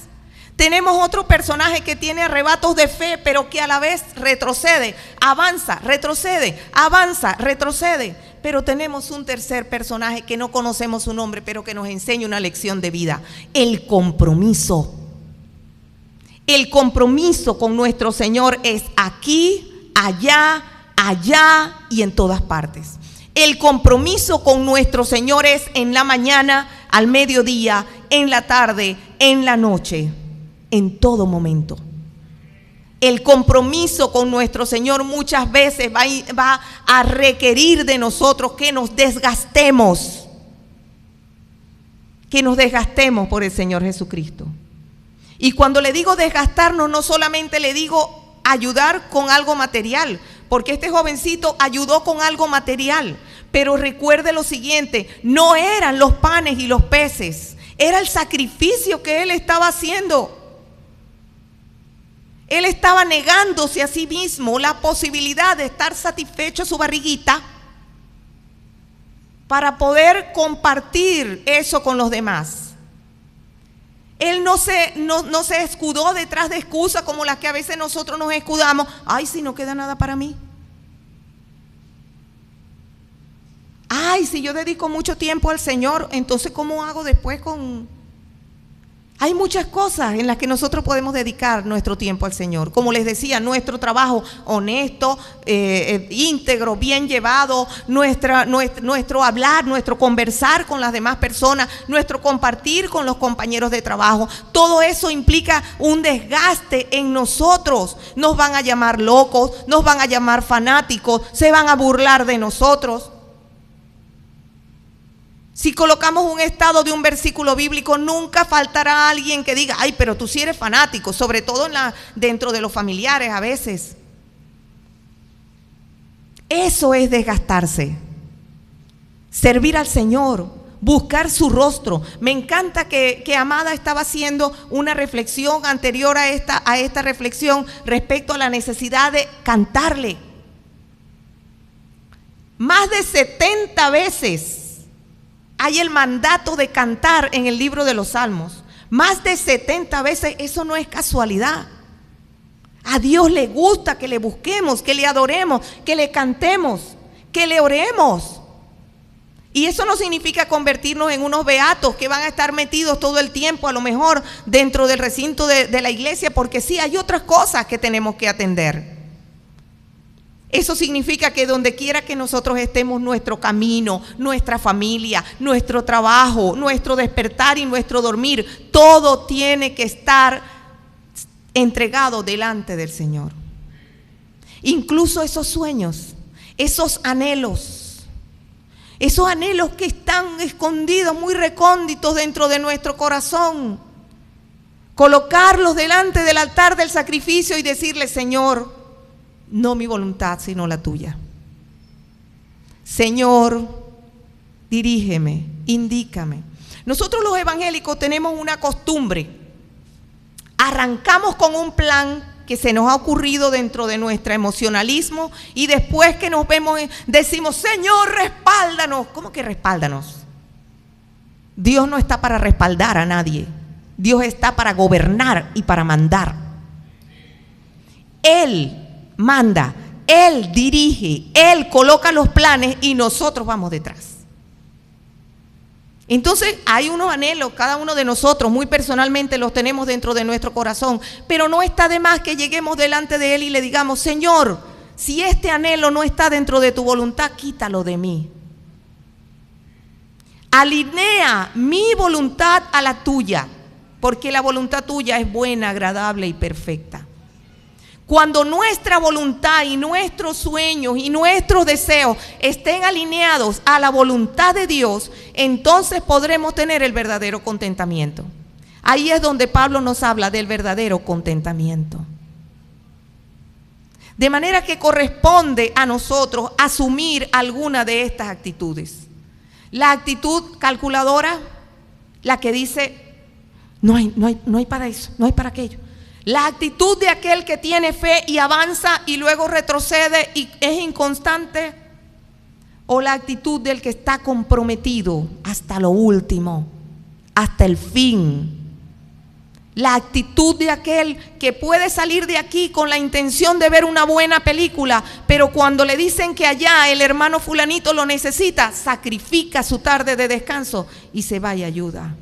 Tenemos otro personaje que tiene arrebatos de fe, pero que a la vez retrocede, avanza, retrocede, avanza, retrocede. Pero tenemos un tercer personaje que no conocemos su nombre, pero que nos enseña una lección de vida: el compromiso. El compromiso con nuestro Señor es aquí, allá, allá y en todas partes. El compromiso con nuestro Señor es en la mañana, al mediodía, en la tarde, en la noche. En todo momento. El compromiso con nuestro Señor muchas veces va a requerir de nosotros que nos desgastemos. Que nos desgastemos por el Señor Jesucristo. Y cuando le digo desgastarnos, no solamente le digo ayudar con algo material, porque este jovencito ayudó con algo material. Pero recuerde lo siguiente: no eran los panes y los peces, era el sacrificio que él estaba haciendo. Él estaba negándose a sí mismo la posibilidad de estar satisfecho su barriguita para poder compartir eso con los demás. Él no se escudó detrás de excusas como las que a veces nosotros nos escudamos. Ay, si no queda nada para mí. Ay, si yo dedico mucho tiempo al Señor, entonces ¿cómo hago después con...? Hay muchas cosas en las que nosotros podemos dedicar nuestro tiempo al Señor. Como les decía, nuestro trabajo honesto, íntegro, bien llevado, nuestro hablar, nuestro conversar con las demás personas, nuestro compartir con los compañeros de trabajo. Todo eso implica un desgaste en nosotros. Nos van a llamar locos, nos van a llamar fanáticos, se van a burlar de nosotros. Si colocamos un estado de un versículo bíblico, nunca faltará alguien que diga, ay, pero tú sí eres fanático, sobre todo dentro de los familiares a veces. Eso es desgastarse. Servir al Señor, buscar su rostro. Me encanta que Amada estaba haciendo una reflexión anterior a esta reflexión respecto a la necesidad de cantarle. Más de 70 veces hay el mandato de cantar en el libro de los Salmos. Más de 70 veces, eso no es casualidad. A Dios le gusta que le busquemos, que le adoremos, que le cantemos, que le oremos. Y eso no significa convertirnos en unos beatos que van a estar metidos todo el tiempo, a lo mejor dentro del recinto de la iglesia, porque sí, hay otras cosas que tenemos que atender. Eso significa que donde quiera que nosotros estemos, nuestro camino, nuestra familia, nuestro trabajo, nuestro despertar y nuestro dormir, todo tiene que estar entregado delante del Señor. Incluso esos sueños, esos anhelos que están escondidos, muy recónditos dentro de nuestro corazón, colocarlos delante del altar del sacrificio y decirle, Señor, no mi voluntad, sino la tuya. Señor, dirígeme, indícame. Nosotros los evangélicos tenemos una costumbre. Arrancamos con un plan que se nos ha ocurrido dentro de nuestro emocionalismo y después que nos vemos decimos, Señor, respáldanos. ¿Cómo que respáldanos? Dios no está para respaldar a nadie. Dios está para gobernar y para mandar. Él manda, Él dirige, Él coloca los planes y nosotros vamos detrás. Entonces hay unos anhelos, cada uno de nosotros muy personalmente los tenemos dentro de nuestro corazón, pero no está de más que lleguemos delante de Él y le digamos, Señor, si este anhelo no está dentro de tu voluntad, quítalo de mí. Alinea mi voluntad a la tuya, porque la voluntad tuya es buena, agradable y perfecta. Cuando nuestra voluntad y nuestros sueños y nuestros deseos estén alineados a la voluntad de Dios, entonces podremos tener el verdadero contentamiento. Ahí es donde Pablo nos habla del verdadero contentamiento. De manera que corresponde a nosotros asumir alguna de estas actitudes. La actitud calculadora, la que dice, no hay para eso, no hay para aquello. La actitud de aquel que tiene fe y avanza y luego retrocede y es inconstante. O la actitud del que está comprometido hasta lo último, hasta el fin. La actitud de aquel que puede salir de aquí con la intención de ver una buena película, pero cuando le dicen que allá el hermano fulanito lo necesita, sacrifica su tarde de descanso y se va y ayuda.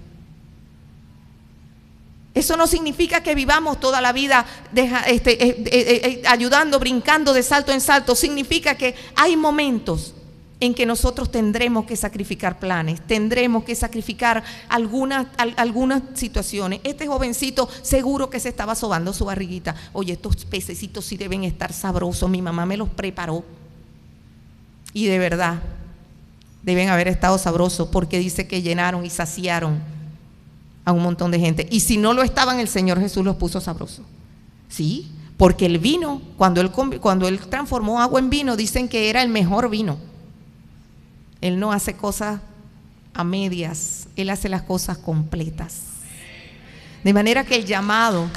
Eso no significa que vivamos toda la vida ayudando, brincando de salto en salto. Significa que hay momentos en que nosotros tendremos que sacrificar planes, tendremos que sacrificar algunas situaciones. Este jovencito seguro que se estaba sobando su barriguita. Oye, estos pececitos sí deben estar sabrosos, mi mamá me los preparó. Y de verdad, deben haber estado sabrosos porque dice que llenaron y saciaron a un montón de gente. Y si no lo estaban, el Señor Jesús los puso sabrosos. Sí, porque el vino, cuando él transformó agua en vino, dicen que era el mejor vino. Él no hace cosas a medias, Él hace las cosas completas. De manera que el llamado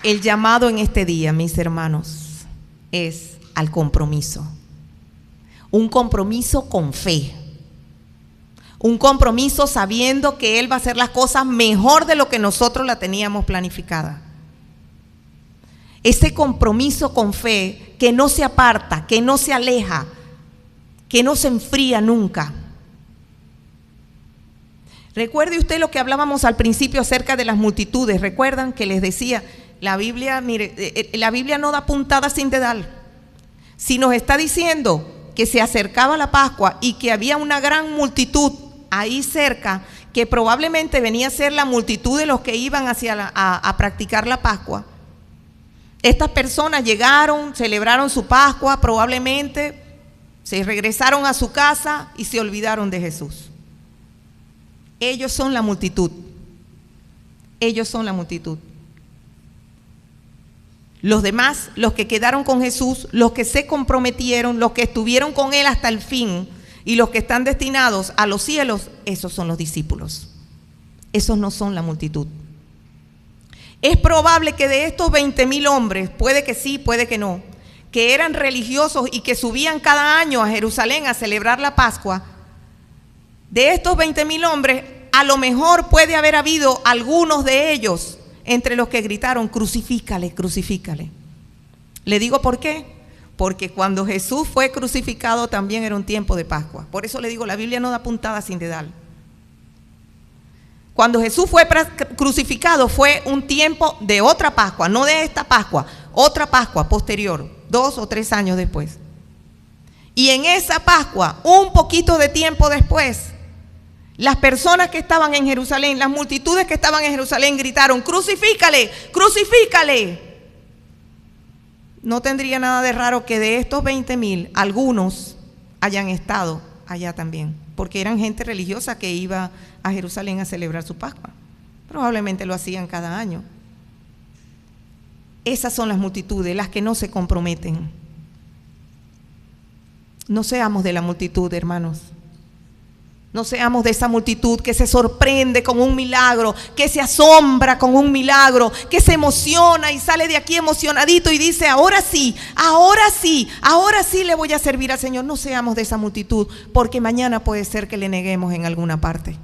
El llamado en este día, mis hermanos, es al compromiso. Un compromiso con fe. Un compromiso sabiendo que Él va a hacer las cosas mejor de lo que nosotros la teníamos planificada. Ese compromiso con fe que no se aparta, que no se aleja, que no se enfría nunca. Recuerde usted lo que hablábamos al principio acerca de las multitudes. ¿Recuerdan que les decía? La Biblia, mire, la Biblia no da puntada sin dedal. Si nos está diciendo que se acercaba la Pascua y que había una gran multitud ahí cerca, que probablemente venía a ser la multitud de los que iban a practicar la Pascua. Estas personas llegaron, celebraron su Pascua, probablemente se regresaron a su casa y se olvidaron de Jesús. Ellos son la multitud. Ellos son la multitud. Los demás, los que quedaron con Jesús, los que se comprometieron, los que estuvieron con Él hasta el fin y los que están destinados a los cielos, esos son los discípulos. Esos no son la multitud. Es probable que de estos 20,000 hombres, puede que sí, puede que no, que eran religiosos y que subían cada año a Jerusalén a celebrar la Pascua, de estos 20,000 hombres, a lo mejor puede haber habido algunos de ellos entre los que gritaron: crucifícale, crucifícale. Le digo por qué. Porque cuando Jesús fue crucificado también era un tiempo de Pascua. Por eso le digo, la Biblia no da puntada sin dedal. Cuando Jesús fue crucificado fue un tiempo de otra Pascua, no de esta Pascua, otra Pascua posterior, 2 o 3 años después. Y en esa Pascua, un poquito de tiempo después, las personas que estaban en Jerusalén, las multitudes que estaban en Jerusalén gritaron: crucifícale, crucifícale. No tendría nada de raro que de estos 20,000, algunos hayan estado allá también, porque eran gente religiosa que iba a Jerusalén a celebrar su Pascua. Probablemente lo hacían cada año. Esas son las multitudes, las que no se comprometen. No seamos de la multitud, hermanos. No seamos de esa multitud que se sorprende con un milagro, que se asombra con un milagro, que se emociona y sale de aquí emocionadito y dice: ahora sí, ahora sí, ahora sí le voy a servir al Señor. No seamos de esa multitud, porque mañana puede ser que le neguemos en alguna parte.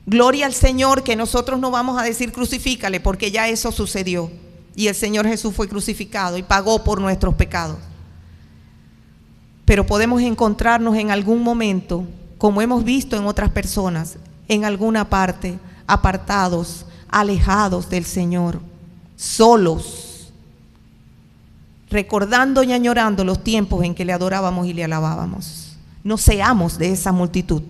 Gloria al Señor que nosotros no vamos a decir crucifícale, porque ya eso sucedió. Y el Señor Jesús fue crucificado y pagó por nuestros pecados. Pero podemos encontrarnos en algún momento, como hemos visto en otras personas, en alguna parte, apartados, alejados del Señor, solos, recordando y añorando los tiempos en que le adorábamos y le alabábamos. No seamos de esa multitud,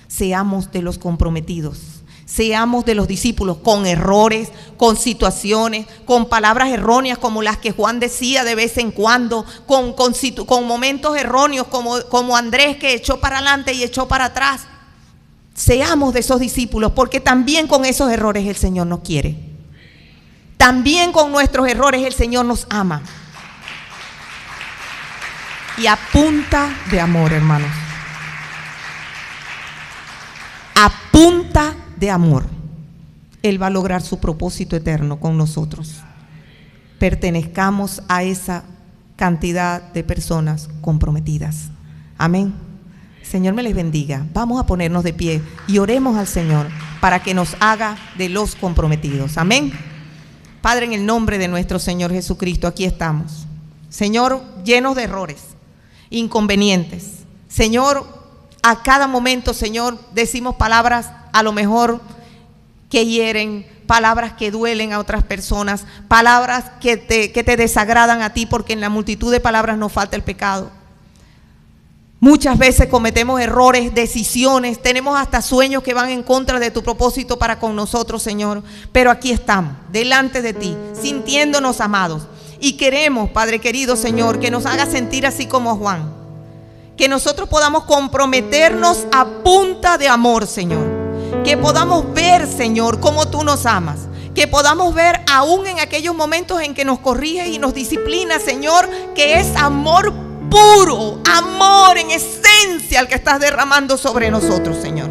seamos de los comprometidos. Seamos de los discípulos con errores, con situaciones, con palabras erróneas como las que Juan decía de vez en cuando, con momentos erróneos como Andrés, que echó para adelante y echó para atrás. Seamos de esos discípulos, porque también con esos errores el Señor nos quiere. También con nuestros errores el Señor nos ama. Y a punta de amor, hermanos. A punta de amor, Él va a lograr su propósito eterno con nosotros. Pertenezcamos a esa cantidad de personas comprometidas. Amén. Señor me les bendiga. Vamos a ponernos de pie y oremos al Señor para que nos haga de los comprometidos. Amén. Padre, en el nombre de nuestro Señor Jesucristo, aquí estamos. Señor, llenos de errores, inconvenientes. Señor, a cada momento, Señor, decimos palabras a lo mejor que hieren, palabras que duelen a otras personas, palabras que te desagradan a ti, porque en la multitud de palabras nos falta el pecado. Muchas veces cometemos errores, decisiones, tenemos hasta sueños que van en contra de tu propósito para con nosotros, Señor. Pero aquí estamos, delante de ti, sintiéndonos amados. Y queremos, Padre querido, Señor, que nos haga sentir así como Juan. Que nosotros podamos comprometernos a punta de amor, Señor. Que podamos ver, Señor, cómo tú nos amas. Que podamos ver aún en aquellos momentos en que nos corriges y nos disciplinas, Señor, que es amor puro, amor en esencia el que estás derramando sobre nosotros, Señor.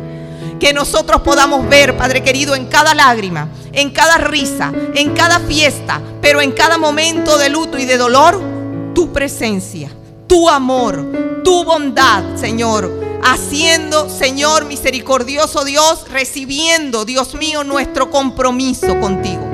Que nosotros podamos ver, Padre querido, en cada lágrima, en cada risa, en cada fiesta, pero en cada momento de luto y de dolor, tu presencia, tu amor, tu bondad, Señor, haciendo, Señor misericordioso Dios, recibiendo, Dios mío, nuestro compromiso contigo.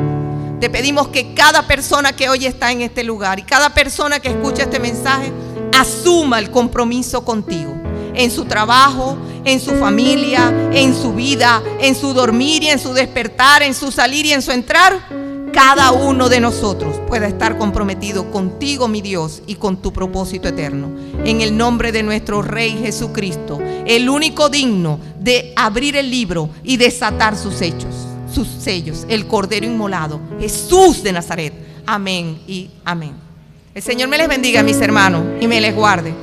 Te pedimos que cada persona que hoy está en este lugar y cada persona que escucha este mensaje asuma el compromiso contigo, en su trabajo, en su familia, en su vida, en su dormir y en su despertar, en su salir y en su entrar. Cada uno de nosotros pueda estar comprometido contigo, mi Dios, y con tu propósito eterno. En el nombre de nuestro Rey Jesucristo, el único digno de abrir el libro y desatar sus sellos, el Cordero inmolado, Jesús de Nazaret. Amén y amén. El Señor me les bendiga, mis hermanos, y me les guarde.